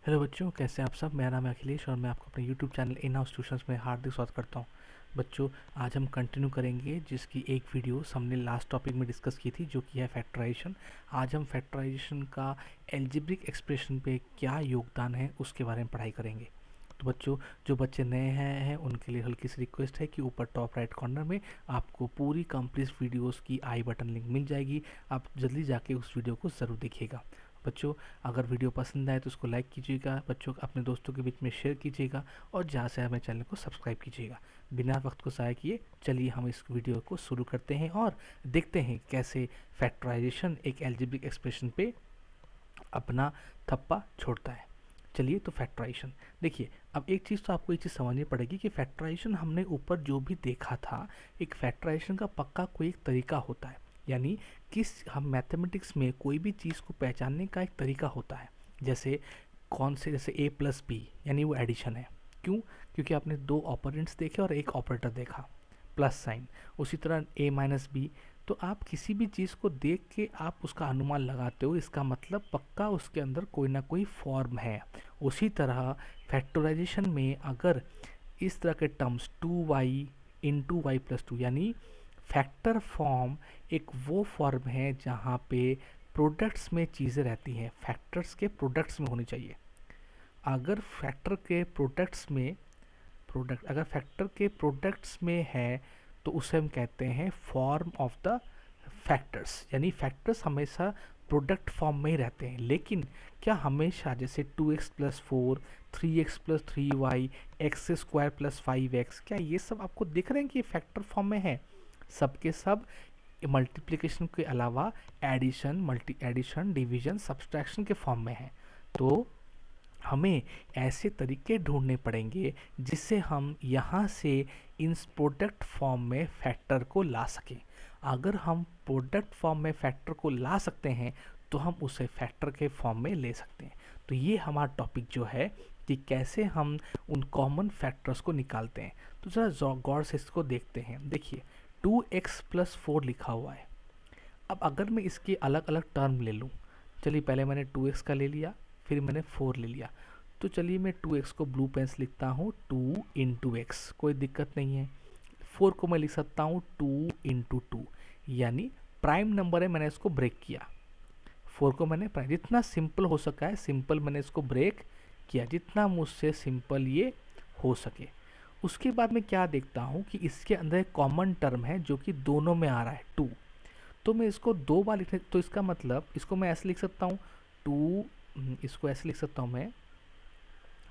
Hello बच्चों, कैसे हैं आप सब। मेरा नाम है अखिलेश और मैं आपको अपने YouTube channel in house tuitions में हार्दिक स्वागत करता हूं। बच्चों, आज हम कंटिन्यू करेंगे जिसकी एक वीडियो हमने लास्ट टॉपिक में डिस्कस की थी, जो कि है फैक्टराइजेशन। आज हम फैक्टराइजेशन का एल्जेब्रिक एक्सप्रेशन पे क्या योगदान है उसके बारे में पढ़ाई करेंगे। तो बच्चों, जो बच्चे नए हैं उनके लिए हल्की सी रिक्वेस्ट है कि ऊपर टॉप राइट कॉर्नर में आपको पूरी कंप्लीट वीडियोस की आई बटन लिंक मिल जाएगी। आप जल्दी जाके उस वीडियो को ज़रूर देखिएगा। बच्चों, अगर वीडियो पसंद आए तो उसको लाइक कीजिएगा, बच्चों अपने दोस्तों के बीच में शेयर कीजिएगा और ज़्यादा से हमारे चैनल को सब्सक्राइब कीजिएगा। बिना वक्त को ज़ाया किए चलिए हम इस वीडियो को शुरू करते हैं और देखते हैं कैसे फैक्टराइजेशन एक एल्जेब्रिक एक्सप्रेशन पे अपना थप्पा छोड़ता है। चलिए, तो फैक्टराइजेशन देखिए। अब एक चीज़ तो आपको ये चीज़ समझनी पड़ेगी कि फैक्टराइजेशन हमने ऊपर जो भी देखा था, एक फैक्टराइजेशन का पक्का कोई एक तरीका होता है। यानी किस हम मैथमेटिक्स में कोई भी चीज़ को पहचानने का एक तरीका होता है। जैसे कौन से, जैसे ए प्लस बी यानी वो एडिशन है। क्यों? क्योंकि आपने दो ऑपरेंट्स देखे और एक ऑपरेटर देखा, प्लस साइन। उसी तरह ए माइनस बी। तो आप किसी भी चीज़ को देख के आप उसका अनुमान लगाते हो, इसका मतलब पक्का उसके अंदर कोई ना कोई फॉर्म है। उसी तरह फैक्टराइजेशन में अगर इस तरह के terms 2y into Y plus two, यानी फैक्टर फॉर्म एक वो फॉर्म है जहाँ पे प्रोडक्ट्स में चीज़ें रहती हैं, फैक्टर्स के प्रोडक्ट्स में होनी चाहिए। अगर फैक्टर के प्रोडक्ट्स में प्रोडक्ट अगर फैक्टर के प्रोडक्ट्स में है तो उसे हम कहते हैं फॉर्म ऑफ द फैक्टर्स। यानी फैक्टर्स हमेशा प्रोडक्ट फॉर्म में ही रहते हैं। लेकिन क्या हमेशा जैसे 2x plus 4, 3x plus 3y, x square plus 5x, क्या ये सब आपको दिख रहे हैं कि ये फैक्टर फॉर्म में है? सब के सब मल्टीप्लिकेशन के अलावा एडिशन डिवीजन सब्सट्रैक्शन के फॉर्म में है। तो हमें ऐसे तरीके ढूंढने पड़ेंगे जिससे हम यहाँ से इन प्रोडक्ट फॉर्म में फैक्टर को ला सकें। अगर हम प्रोडक्ट फॉर्म में फैक्टर को ला सकते हैं तो हम उसे फैक्टर के फॉर्म में ले सकते हैं। तो ये हमारा टॉपिक जो है कि कैसे हम उन कॉमन फैक्टर्स को निकालते हैं। तो ज़रा गौर से इसको देखते हैं। देखिए, 2x प्लस 4 लिखा हुआ है। अब अगर मैं इसके अलग अलग टर्म ले लूँ, चलिए पहले मैंने 2x का ले लिया, फिर मैंने 4 ले लिया। तो चलिए मैं 2x को ब्लू पेन से लिखता हूँ 2 इंटू एक्स, कोई दिक्कत नहीं है। 4 को मैं लिख सकता हूँ 2 इंटू टू, यानी प्राइम नंबर है, मैंने इसको ब्रेक किया। 4 को मैंने प्राइम, जितना सिंपल हो सका है सिंपल मैंने इसको ब्रेक किया, जितना मुझसे सिंपल ये हो सके। उसके बाद मैं क्या देखता हूँ कि इसके अंदर एक कॉमन टर्म है जो कि दोनों में आ रहा है 2। तो मैं इसको दो बार लिखने, तो इसका मतलब इसको मैं ऐसे लिख सकता हूँ 2, इसको ऐसे लिख सकता हूँ मैं,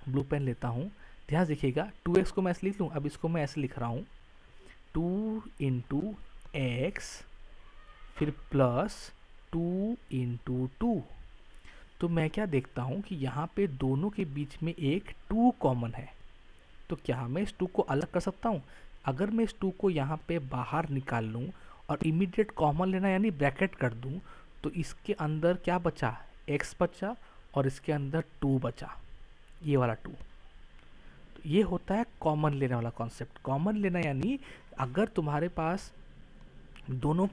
ब्लू पेन लेता हूँ, ध्यान देखिएगा 2x को मैं ऐसे लिख लूँ। अब इसको मैं ऐसे लिख रहा हूँ 2 इंटू एक्स, फिर प्लस 2 इंटू टू। तो मैं क्या देखता हूँ कि यहाँ पे दोनों के बीच में एक 2 कॉमन है। तो क्या मैं इस 2 को अलग कर सकता हूँ? अगर मैं इस 2 को यहाँ पे बाहर निकाल लूँ और इमीडिएट कॉमन लेना यानी ब्रैकेट कर दूँ, तो इसके अंदर क्या बचा? x बचा और इसके अंदर 2 बचा, ये वाला 2। तो ये होता है कॉमन लेने वाला कॉन्सेप्ट। कॉमन लेना यानी अगर तुम्हारे पास दोनों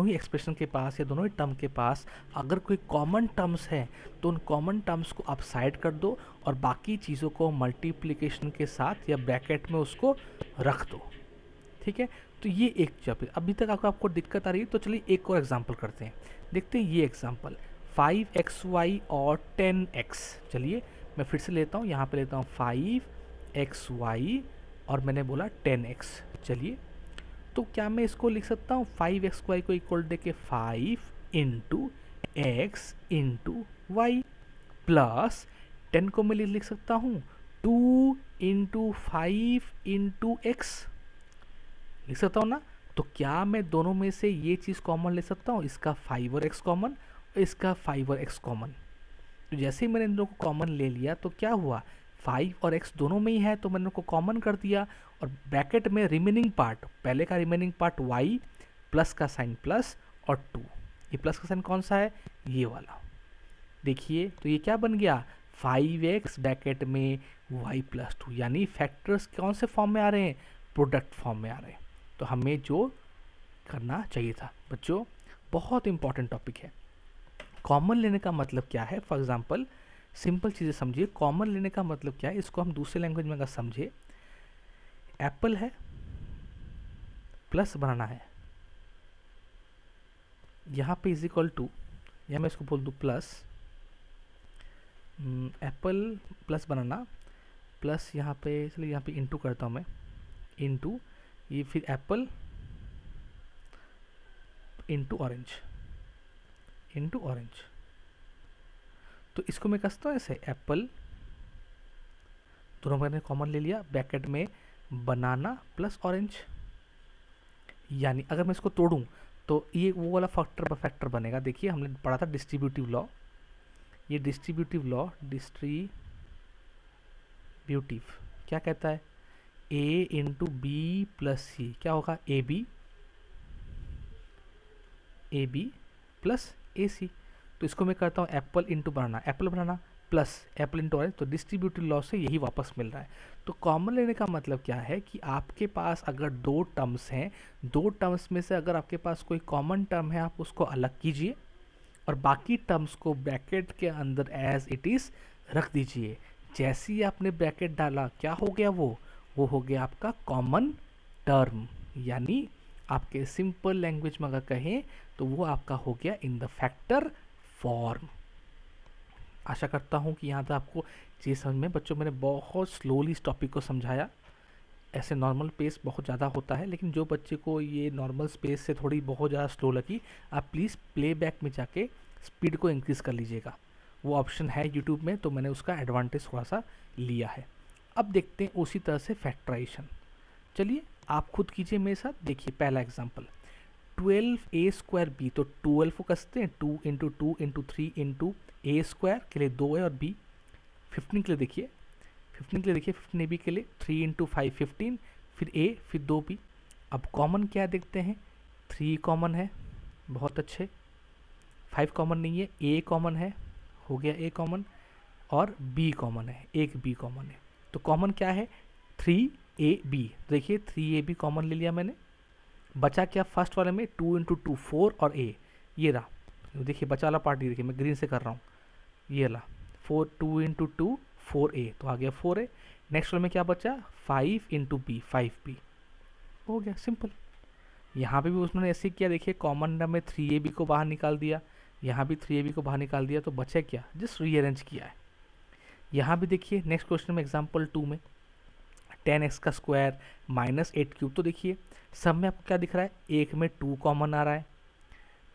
ही एक्सप्रेशन के पास या दोनों ही टर्म के पास अगर कोई कॉमन टर्म्स है तो उन कॉमन टर्म्स को आप साइड कर दो और बाकी चीज़ों को मल्टीप्लिकेशन के साथ या ब्रैकेट में उसको रख दो। ठीक है, तो ये एक चैप्टर अभी तक आपको दिक्कत आ रही है। तो चलिए एक और एग्जांपल करते हैं, देखते हैं ये एग्जांपल 5xy और 10x। चलिए मैं फिर से लेता हूँ, यहाँ पे लेता हूँ 5xy और मैंने बोला 10x। चलिए, तो क्या मैं इसको लिख सकता हूँ 5xy को इक्वल दे के 5 into X into Y, plus 10 को मैं लिख सकता हूँ 2 इंटू 5 इंटू एक्स, लिख सकता हूँ ना। तो क्या मैं दोनों में से ये चीज़ कॉमन ले सकता हूँ, इसका 5 और x कॉमन और इसका 5 और x कॉमन। तो जैसे ही मैंने इन दोनों को कॉमन ले लिया तो क्या हुआ, 5 और x दोनों में ही है तो मैंने उनको कॉमन कर दिया। और ब्रैकेट में रिमेनिंग पार्ट, पहले का रिमेनिंग पार्ट y प्लस का साइन प्लस और 2, ये प्लस का साइन कौन सा है, ये वाला। देखिए तो ये क्या बन गया, 5x ब्रैकेट में y प्लस 2, यानी फैक्टर्स कौन से फॉर्म में आ रहे हैं, प्रोडक्ट फॉर्म में आ रहे हैं। तो हमें जो करना चाहिए था बच्चों, बहुत इंपॉर्टेंट टॉपिक है। कॉमन लेने का मतलब क्या है? फॉर एग्जांपल सिंपल चीज़ें समझिए। कॉमन लेने का मतलब क्या है, इसको हम दूसरे लैंग्वेज में अगर समझे, एप्पल है प्लस बनाना है, यहाँ पे इज इक्वल टू, या मैं इसको बोल दूँ प्लस एप्पल प्लस बनाना प्लस यहाँ पे, चलिए यहाँ पे इंटू करता हूँ मैं, इंटू ये फिर Apple into orange, into orange. तो इसको मैं कसता हूँ ऐसे, एप्पल दोनों मैंने कॉमन ले लिया, ब्रैकेट में बनाना प्लस ऑरेंज। यानी अगर मैं इसको तोड़ूं तो ये वो वाला फैक्टर बनेगा। देखिए हमने पढ़ा था डिस्ट्रीब्यूटिव लॉ, ये डिस्ट्रीब्यूटिव लॉ, डिस्ट्रीब्यूटिव क्या कहता है, ए इंटू बी प्लस सी क्या होगा, ए बी प्लस ए सी। तो इसको मैं करता हूँ apple into banana, apple banana plus apple into orange, तो डिस्ट्रीब्यूटिव लॉ से यही वापस मिल रहा है। तो कॉमन लेने का मतलब क्या है कि आपके पास अगर दो टर्म्स हैं, दो टर्म्स में से अगर आपके पास कोई कॉमन टर्म है, आप उसको अलग कीजिए और बाकी टर्म्स को ब्रैकेट के अंदर एज इट इज़ रख दीजिए। जैसे ही आपने ब्रैकेट डाला क्या हो गया, वो हो गया आपका कॉमन टर्म। यानी आपके सिंपल लैंग्वेज में अगर कहें तो वो आपका हो गया इन द फैक्टर फॉर्म। आशा करता हूँ कि यहाँ तक आपको चीज़ समझ में। बच्चों मैंने बहुत स्लोली इस टॉपिक को समझाया, ऐसे नॉर्मल पेस बहुत ज़्यादा होता है, लेकिन जो बच्चे को ये नॉर्मल स्पेस से थोड़ी बहुत ज़्यादा स्लो लगी, आप प्लीज़ प्लेबैक में जाके स्पीड को इंक्रीज़ कर लीजिएगा। वो ऑप्शन है यूट्यूब में, तो मैंने उसका एडवांटेज थोड़ा सा लिया है। अब देखते हैं उसी तरह से फैक्टराइजेशन। चलिए आप खुद कीजिए मेरे साथ। देखिए पहला एग्जाम्पल, 12a² b, तो 12 को कसते हैं, 2 इंटू 2 इंटू 3 इंटू a² के लिए 2 है और b। 15 के लिए देखिए, 15 ab के लिए 3 इंटू 5 15, फिर a फिर 2b। अब कॉमन क्या देखते हैं, 3 कॉमन है, बहुत अच्छे। 5 कॉमन नहीं है, a कॉमन है, हो गया a कॉमन, और b कॉमन है, एक b कॉमन है। तो कॉमन क्या है, 3ab। देखिए 3ab कॉमन ले लिया मैंने, बचा क्या फर्स्ट वाले में, 2 इंटू 2 4 और a, ये रहा। देखिए बचा वाला पार्ट, देखिए मैं ग्रीन से कर रहा हूँ, ये रहा 4, 2 इंटू 2 4a, तो आ गया 4a। नेक्स्ट वाले में क्या बचा, 5 इंटू b 5b, हो गया सिंपल। यहाँ पे भी उसने ऐसे किया, देखिए कॉमन में 3ab को बाहर निकाल दिया, यहाँ भी 3ab को बाहर निकाल दिया, तो बचा क्या, जस्ट रीअरेंज किया है। यहाँ भी देखिए नेक्स्ट क्वेश्चन में एग्जाम्पल 2 में 10x का स्क्वायर माइनस 8 क्यूब, तो देखिए सब में आपको क्या दिख रहा है, एक में 2 कॉमन आ रहा है,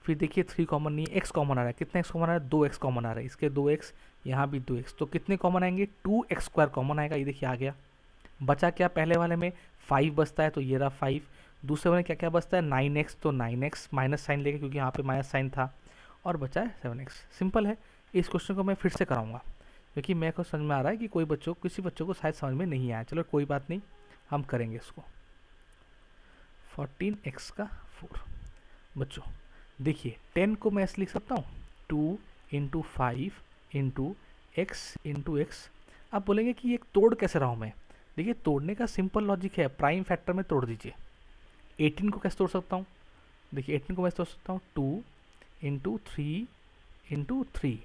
फिर देखिए 3 कॉमन नहीं है, x कॉमन आ रहा है। कितना x कॉमन आ रहा है, 2x कॉमन आ रहा है, इसके 2x, यहाँ भी 2x, तो कितने कॉमन आएंगे, 2x² कॉमन आएगा, ये देखिए आ गया। बचा क्या, पहले वाले में 5 बचता है, तो ये रहा 5। दूसरे वाले क्या क्या बचता है, 9x, तो 9x माइनस साइन लेके, क्योंकि यहाँ पे माइनस साइन था, और बचा है 7x। सिंपल है। इस क्वेश्चन को मैं फिर से कराऊंगा, क्योंकि मेरे को समझ में आ रहा है कि किसी बच्चों को शायद समझ में नहीं आया। चलो कोई बात नहीं, हम करेंगे इसको। 14x का 4। बच्चों देखिए 10 को मैं ऐसे लिख सकता हूँ, 2 into 5 into X into x. आप बोलेंगे कि ये तोड़ कैसे रहा हूँ मैं, देखिए तोड़ने का सिंपल लॉजिक है, प्राइम फैक्टर में तोड़ दीजिए। 18 को कैसे तोड़ सकता हूँ, देखिए 18 को मैं तोड़ सकता हूँ, 2 into 3 into 3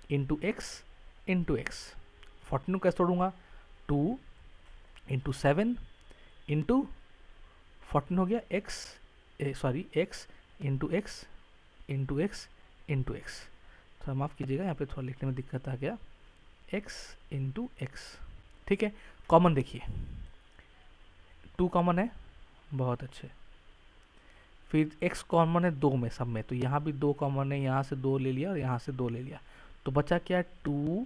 into X into x. 14 को कैसे तोड़ूंगा, 2 इंटू 7 इंटू 14 हो गया x, sorry x into X into X into x. थोड़ा माफ़ कीजिएगा, यहाँ पे थोड़ा लिखने में दिक्कत आ गया, एक्स इंटू एक्स। ठीक है, कॉमन देखिए 2 कॉमन है, बहुत अच्छे। फिर x कॉमन है 2 में, सब में, तो यहाँ भी 2 कॉमन है, यहाँ से 2 ले लिया और यहाँ से 2 ले लिया, तो बचा क्या, 2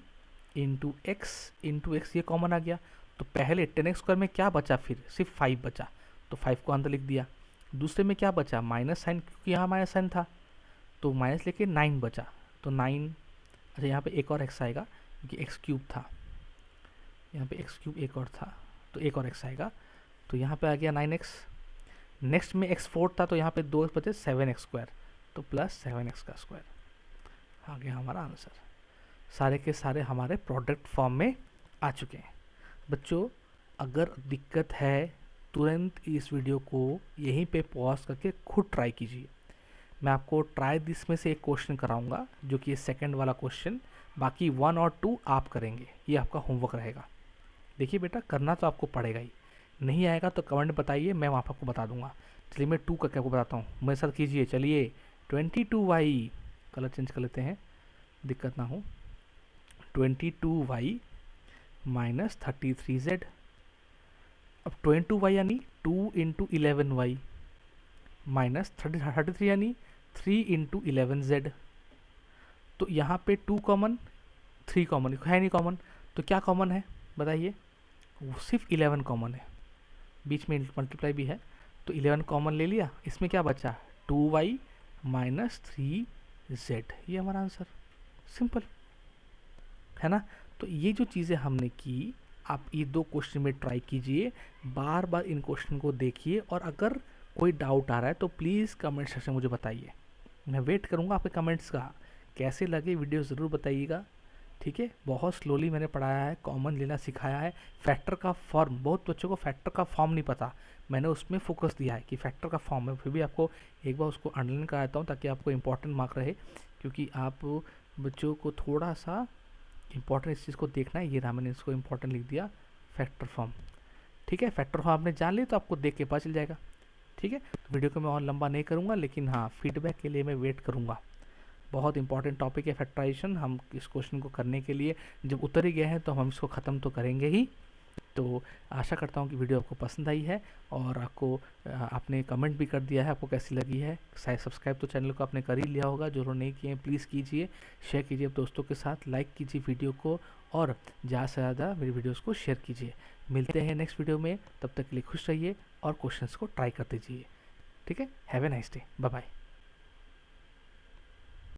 इंटू एक्स, ये कॉमन आ गया। तो पहले 10x² में क्या बचा, फिर सिर्फ 5 बचा, तो 5 को अंदर लिख दिया। दूसरे में क्या बचा, माइनस साइन, क्योंकि यहाँ माइनस साइन था, तो माइनस लेके 9 बचा, तो 9। अच्छा यहाँ पे एक और x आएगा, क्योंकि x³ था, यहाँ पे x³ एक और था, तो एक और x आएगा, तो यहाँ पे आ गया 9x। नेक्स्ट में x4 था, तो यहाँ पे 2 बचे, 7x², तो प्लस 7x का स्क्वायर। आ गया हमारा आंसर। सारे के सारे हमारे प्रोडक्ट फॉर्म में आ चुके हैं। बच्चों अगर दिक्कत है, तुरंत इस वीडियो को यहीं पे पॉज करके खुद ट्राई कीजिए। मैं आपको ट्राई दिस में से एक क्वेश्चन कराऊंगा, जो कि ये सेकंड वाला क्वेश्चन, बाकी 1 और 2 आप करेंगे, ये आपका होमवर्क रहेगा। देखिए बेटा, करना तो आपको पड़ेगा ही, नहीं आएगा तो कमेंट बताइए, मैं वहाँ पर आपको बता दूंगा। चलिए मैं 2 करके आपको बताता हूँ, मेरे साथ कीजिए। चलिए 22y, कलर चेंज कर लेते हैं, दिक्कत ना हो। 22y minus 33z। अब 22y यानी 2 इंटू 11y माइनस 33 यानी 3 इंटू 11z। तो यहाँ पे 2 कॉमन, 3 कॉमन है नहीं कॉमन, तो क्या कॉमन है बताइए? वो सिर्फ 11 कॉमन है, बीच में मल्टीप्लाई भी है, तो 11 कॉमन ले लिया। इसमें क्या बचा? 2y माइनस 3z, ये हमारा आंसर। सिंपल है ना? तो ये जो चीज़ें हमने की, आप ये 2 क्वेश्चन में ट्राई कीजिए, बार बार इन क्वेश्चन को देखिए, और अगर कोई डाउट आ रहा है तो प्लीज़ कमेंट सेक्शन में मुझे बताइए, मैं वेट करूँगा आपके कमेंट्स का। कैसे लगे वीडियो ज़रूर बताइएगा, ठीक है? बहुत स्लोली मैंने पढ़ाया है, कॉमन लेना सिखाया है। फैक्टर का फॉर्म, बहुत बच्चों को फैक्टर का फॉर्म नहीं पता, मैंने उसमें फोकस दिया है कि फैक्टर का फॉर्म है। फिर भी आपको एक बार उसको अंडरलाइन कराता हूँ ताकि आपको इंपॉर्टेंट मार्क रहे, क्योंकि आप बच्चों को थोड़ा सा इंपॉर्टेंट इस चीज़ को देखना है। ये रहा, मैंने इसको इंपॉर्टेंट लिख दिया, फैक्टर फॉर्म। ठीक है, फैक्टर फॉर्म आपने जान ली तो आपको देख के पता चल जाएगा। ठीक है, तो वीडियो को मैं और लंबा नहीं करूँगा, लेकिन हाँ, फीडबैक के लिए मैं वेट करूँगा। बहुत इंपॉर्टेंट टॉपिक है फैक्टराइजेशन, हम इस क्वेश्चन को करने के लिए जब उतर ही गए हैं तो हम इसको ख़त्म तो करेंगे ही। तो आशा करता हूँ कि वीडियो आपको पसंद आई है, और आपको आपने कमेंट भी कर दिया है आपको कैसी लगी है। शायद सब्सक्राइब तो चैनल को आपने कर ही लिया होगा, जो लोग नहीं किए हैं प्लीज़ कीजिए, शेयर कीजिए दोस्तों के साथ, लाइक कीजिए वीडियो को, और ज़्यादा से ज़्यादा मेरी वीडियोज़ को शेयर कीजिए। मिलते हैं नेक्स्ट वीडियो में, तब तक के लिए खुश रहिए और क्वेश्चंस को ट्राई करते जाइए। ठीक है, have a nice day, bye bye.